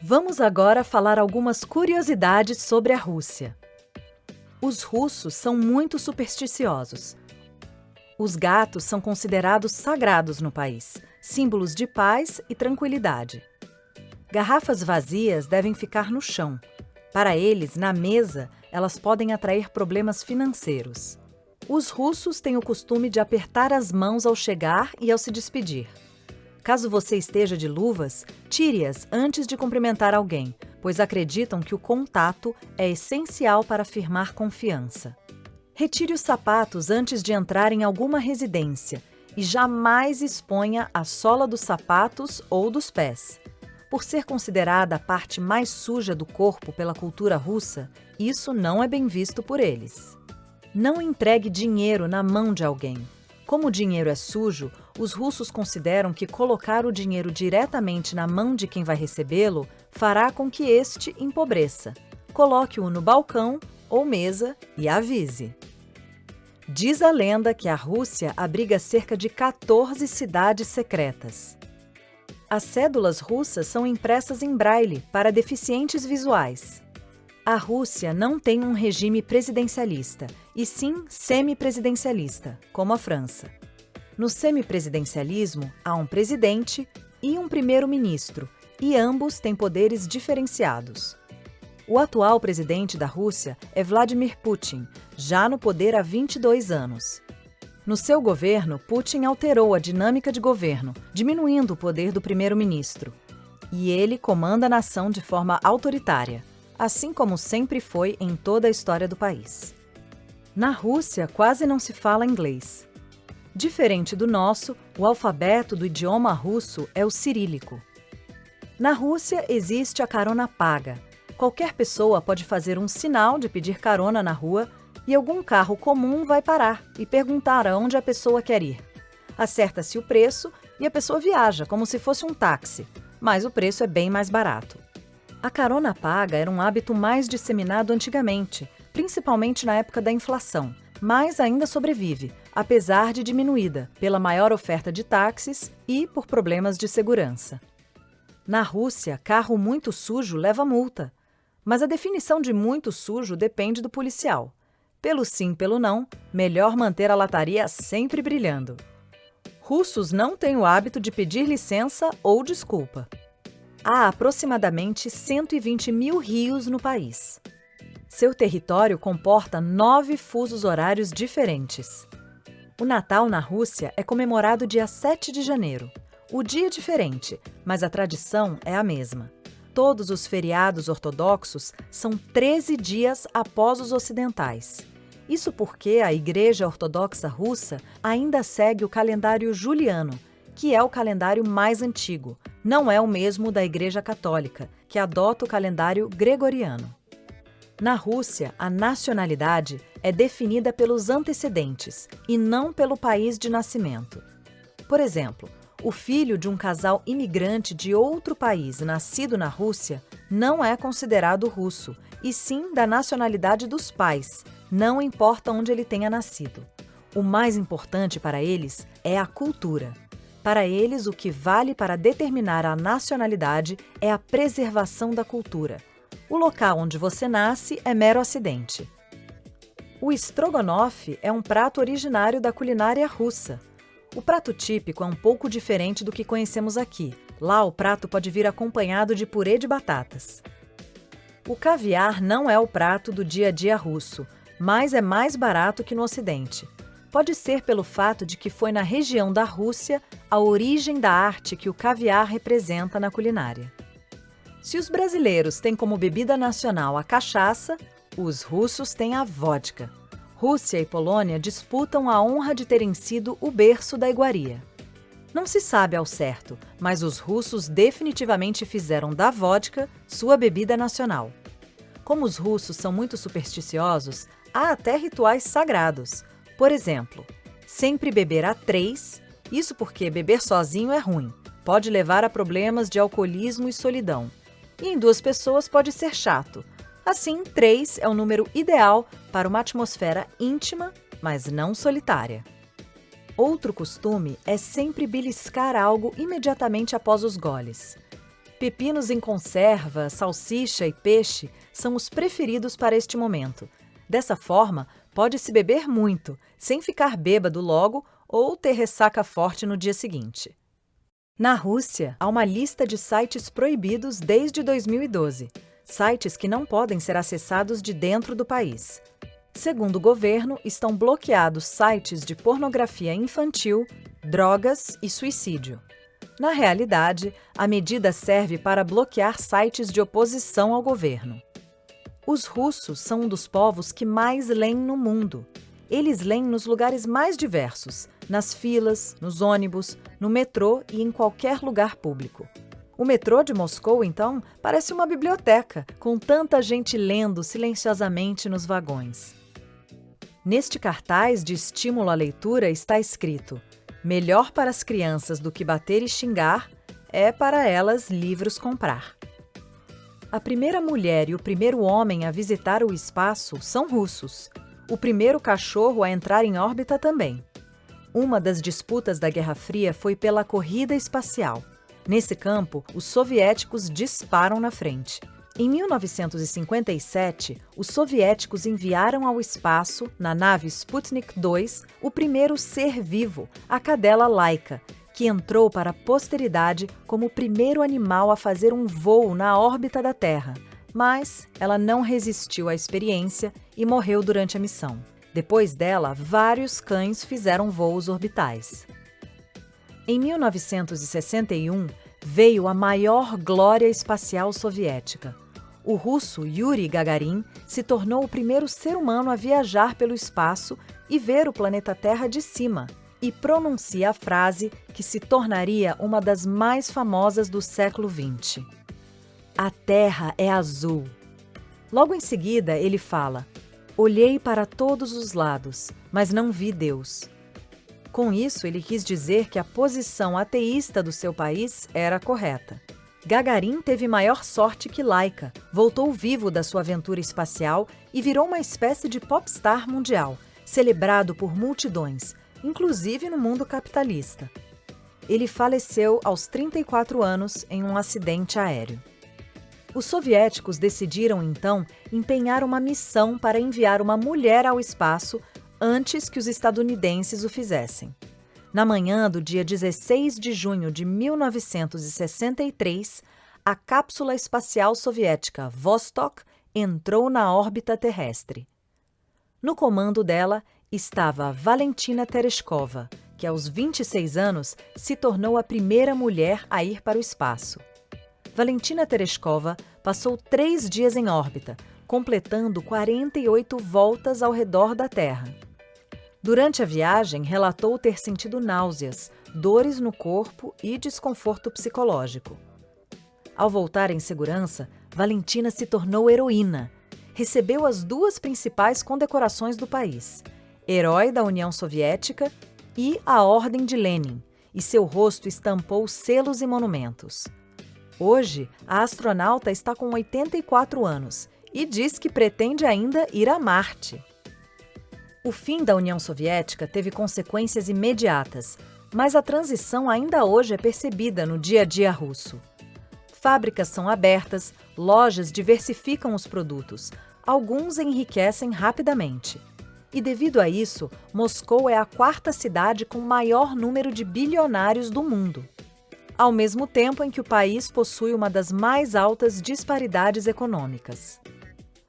Vamos agora falar algumas curiosidades sobre a Rússia. Os russos são muito supersticiosos. Os gatos são considerados sagrados no país, símbolos de paz e tranquilidade. Garrafas vazias devem ficar no chão. Para eles, na mesa, elas podem atrair problemas financeiros. Os russos têm o costume de apertar as mãos ao chegar e ao se despedir. Caso você esteja de luvas, tire-as antes de cumprimentar alguém, pois acreditam que o contato é essencial para firmar confiança. Retire os sapatos antes de entrar em alguma residência e jamais exponha a sola dos sapatos ou dos pés. Por ser considerada a parte mais suja do corpo pela cultura russa, isso não é bem visto por eles. Não entregue dinheiro na mão de alguém. Como o dinheiro é sujo, os russos consideram que colocar o dinheiro diretamente na mão de quem vai recebê-lo fará com que este empobreça. Coloque-o no balcão ou mesa e avise. Diz a lenda que a Rússia abriga cerca de 14 cidades secretas. As cédulas russas são impressas em braille para deficientes visuais. A Rússia não tem um regime presidencialista, e sim semipresidencialista, como a França. No semipresidencialismo, há um presidente e um primeiro-ministro, e ambos têm poderes diferenciados. O atual presidente da Rússia é Vladimir Putin, já no poder há 22 anos. No seu governo, Putin alterou a dinâmica de governo, diminuindo o poder do primeiro-ministro. E ele comanda a nação de forma autoritária, assim como sempre foi em toda a história do país. Na Rússia, quase não se fala inglês. Diferente do nosso, o alfabeto do idioma russo é o cirílico. Na Rússia, existe a carona paga. Qualquer pessoa pode fazer um sinal de pedir carona na rua e algum carro comum vai parar e perguntar aonde a pessoa quer ir. Acerta-se o preço e a pessoa viaja como se fosse um táxi, mas o preço é bem mais barato. A carona paga era um hábito mais disseminado antigamente, principalmente na época da inflação, mas ainda sobrevive, apesar de diminuída pela maior oferta de táxis e por problemas de segurança. Na Rússia, carro muito sujo leva multa, mas a definição de muito sujo depende do policial. Pelo sim, pelo não, melhor manter a lataria sempre brilhando. Russos não têm o hábito de pedir licença ou desculpa. Há aproximadamente 120 mil rios no país. Seu território comporta 9 fusos horários diferentes. O Natal na Rússia é comemorado dia 7 de janeiro. O dia é diferente, mas a tradição é a mesma. Todos os feriados ortodoxos são 13 dias após os ocidentais. Isso porque a Igreja Ortodoxa Russa ainda segue o calendário juliano, que é o calendário mais antigo, não é o mesmo da Igreja Católica, que adota o calendário gregoriano. Na Rússia, a nacionalidade é definida pelos antecedentes e não pelo país de nascimento. Por exemplo, o filho de um casal imigrante de outro país nascido na Rússia não é considerado russo, e sim da nacionalidade dos pais, não importa onde ele tenha nascido. O mais importante para eles é a cultura. Para eles, o que vale para determinar a nacionalidade é a preservação da cultura. O local onde você nasce é mero acidente. O estrogonofe é um prato originário da culinária russa. O prato típico é um pouco diferente do que conhecemos aqui. Lá, o prato pode vir acompanhado de purê de batatas. O caviar não é o prato do dia a dia russo, mas é mais barato que no Ocidente. Pode ser pelo fato de que foi na região da Rússia a origem da arte que o caviar representa na culinária. Se os brasileiros têm como bebida nacional a cachaça, os russos têm a vodka. Rússia e Polônia disputam a honra de terem sido o berço da iguaria. Não se sabe ao certo, mas os russos definitivamente fizeram da vodka sua bebida nacional. Como os russos são muito supersticiosos, há até rituais sagrados. Por exemplo, sempre beber a 3, isso porque beber sozinho é ruim, pode levar a problemas de alcoolismo e solidão. E em 2 pessoas pode ser chato. Assim, 3 é o número ideal para uma atmosfera íntima, mas não solitária. Outro costume é sempre beliscar algo imediatamente após os goles. Pepinos em conserva, salsicha e peixe são os preferidos para este momento. Dessa forma, pode-se beber muito, sem ficar bêbado logo ou ter ressaca forte no dia seguinte. Na Rússia, há uma lista de sites proibidos desde 2012, sites que não podem ser acessados de dentro do país. Segundo o governo, estão bloqueados sites de pornografia infantil, drogas e suicídio. Na realidade, a medida serve para bloquear sites de oposição ao governo. Os russos são um dos povos que mais leem no mundo. Eles leem nos lugares mais diversos, nas filas, nos ônibus, no metrô e em qualquer lugar público. O metrô de Moscou, então, parece uma biblioteca, com tanta gente lendo silenciosamente nos vagões. Neste cartaz de estímulo à leitura está escrito: melhor para as crianças do que bater e xingar é para elas livros comprar. A primeira mulher e o primeiro homem a visitar o espaço são russos. O primeiro cachorro a entrar em órbita também. Uma das disputas da Guerra Fria foi pela corrida espacial. Nesse campo, os soviéticos disparam na frente. Em 1957, os soviéticos enviaram ao espaço, na nave Sputnik 2, o primeiro ser vivo, a cadela Laika, que entrou para a posteridade como o primeiro animal a fazer um voo na órbita da Terra. Mas ela não resistiu à experiência e morreu durante a missão. Depois dela, vários cães fizeram voos orbitais. Em 1961, veio a maior glória espacial soviética. O russo Yuri Gagarin se tornou o primeiro ser humano a viajar pelo espaço e ver o planeta Terra de cima, e pronuncia a frase que se tornaria uma das mais famosas do século XX. A Terra é azul. Logo em seguida, ele fala: olhei para todos os lados, mas não vi Deus. Com isso, ele quis dizer que a posição ateísta do seu país era correta. Gagarin teve maior sorte que Laika, voltou vivo da sua aventura espacial e virou uma espécie de popstar mundial, celebrado por multidões, inclusive no mundo capitalista. Ele faleceu aos 34 anos em um acidente aéreo. Os soviéticos decidiram, então, empenhar uma missão para enviar uma mulher ao espaço antes que os estadunidenses o fizessem. Na manhã do dia 16 de junho de 1963, a cápsula espacial soviética Vostok entrou na órbita terrestre. No comando dela estava Valentina Tereshkova, que aos 26 anos se tornou a primeira mulher a ir para o espaço. Valentina Tereshkova passou 3 dias em órbita, completando 48 voltas ao redor da Terra. Durante a viagem, relatou ter sentido náuseas, dores no corpo e desconforto psicológico. Ao voltar em segurança, Valentina se tornou heroína. Recebeu as 2 principais condecorações do país: Herói da União Soviética e a Ordem de Lenin, e seu rosto estampou selos e monumentos. Hoje, a astronauta está com 84 anos e diz que pretende ainda ir a Marte. O fim da União Soviética teve consequências imediatas, mas a transição ainda hoje é percebida no dia a dia russo. Fábricas são abertas, lojas diversificam os produtos, alguns enriquecem rapidamente. E devido a isso, Moscou é a 4ª cidade com maior número de bilionários do mundo, ao mesmo tempo em que o país possui uma das mais altas disparidades econômicas.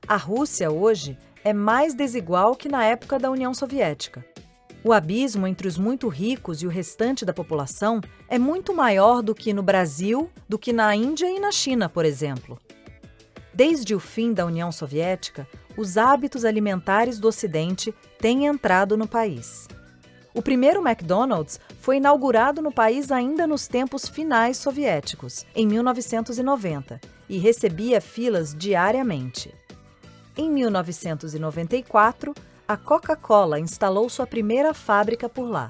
A Rússia, hoje, é mais desigual que na época da União Soviética. O abismo entre os muito ricos e o restante da população é muito maior do que no Brasil, do que na Índia e na China, por exemplo. Desde o fim da União Soviética, os hábitos alimentares do Ocidente têm entrado no país. O primeiro McDonald's foi inaugurado no país ainda nos tempos finais soviéticos, em 1990, e recebia filas diariamente. Em 1994, a Coca-Cola instalou sua primeira fábrica por lá.